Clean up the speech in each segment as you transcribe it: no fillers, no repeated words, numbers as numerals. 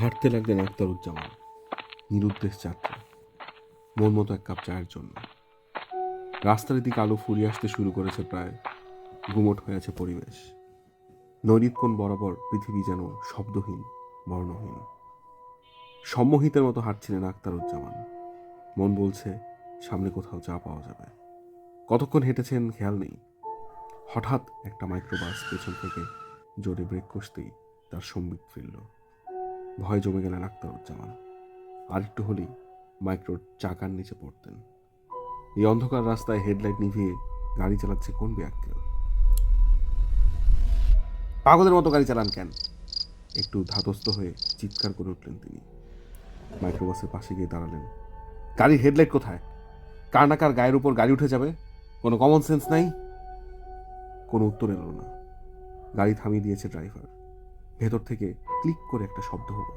হাঁটতে লাগলেন আখতারুজ্জামান, নিরুদ্দেশ যাত্রা, মন মতো এক কাপ চায়ের জন্য। রাস্তার দিকে আলো ফুরিয়ে আসতে শুরু করেছে, প্রায় গুমট হয়ে আছে পরিবেশ। নৈরিতকোণ বরাবর পৃথিবী যেন শব্দহীন, বর্ণহীন। সম্মোহিতের মতো হাঁটছিলেন আখতারুজ্জামান। মন বলছে সামনে কোথাও চা পাওয়া যাবে। কতক্ষণ হেঁটেছেন খেয়াল নেই। হঠাৎ একটা মাইক্রোবাস পেছন থেকে জোরে ব্রেক কষতেই তার সম্বিত ফিরল। ভয় জমে গেলেন আখতারুজ্জামান। আরেকটু হলেই মাইক্রোর চাকার নিচে পড়তেন। এই অন্ধকার রাস্তায় হেডলাইট নিভিয়ে গাড়ি চালাচ্ছে কোন ব্যাক্কেল? পাগলের মতো গাড়ি চালান কেন? একটু ধাতস্থ হয়ে চিৎকার করে উঠলেন তিনি। মাইক্রোবাসের পাশে গিয়ে দাঁড়ালেন। গাড়ির হেডলাইট কোথায়? কার না কার গায়ের উপর গাড়ি উঠে যাবে, কোনো কমন সেন্স নাই? কোনো উত্তর এলো না। গাড়ি থামিয়ে দিয়েছে ড্রাইভার। ভেতর থেকে ক্লিক করে একটা শব্দ হলো,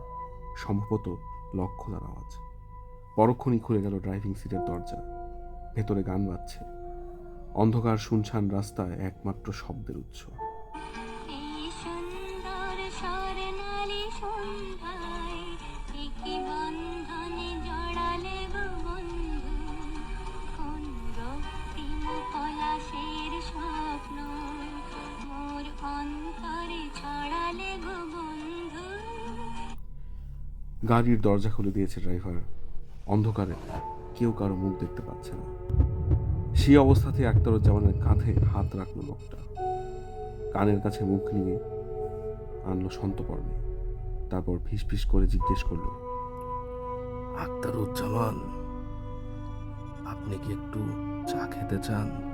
সম্ভবত লক খোলার আওয়াজ। পরক্ষণই খুলে গেল ড্রাইভিং সিটের দরজা। ভেতরে গান বাজছে। অন্ধকার শুনশান রাস্তায় একমাত্র শব্দের উৎস। গাড়ির দরজা খুলে দিয়েছে ড্রাইভার। অন্ধকারে কেউ কারো মুখ দেখতে পাচ্ছে না। সেই অবস্থাতে আখতারুজ্জামানের কাঁধে হাত রাখলো লোকটা। কানের কাছে মুখ নিয়ে আনলো সন্তপর্ণে। তারপর ফিস করে জিজ্ঞেস করলো, আখতারুজ্জামান, আপনি কি একটু চা খেতে চান?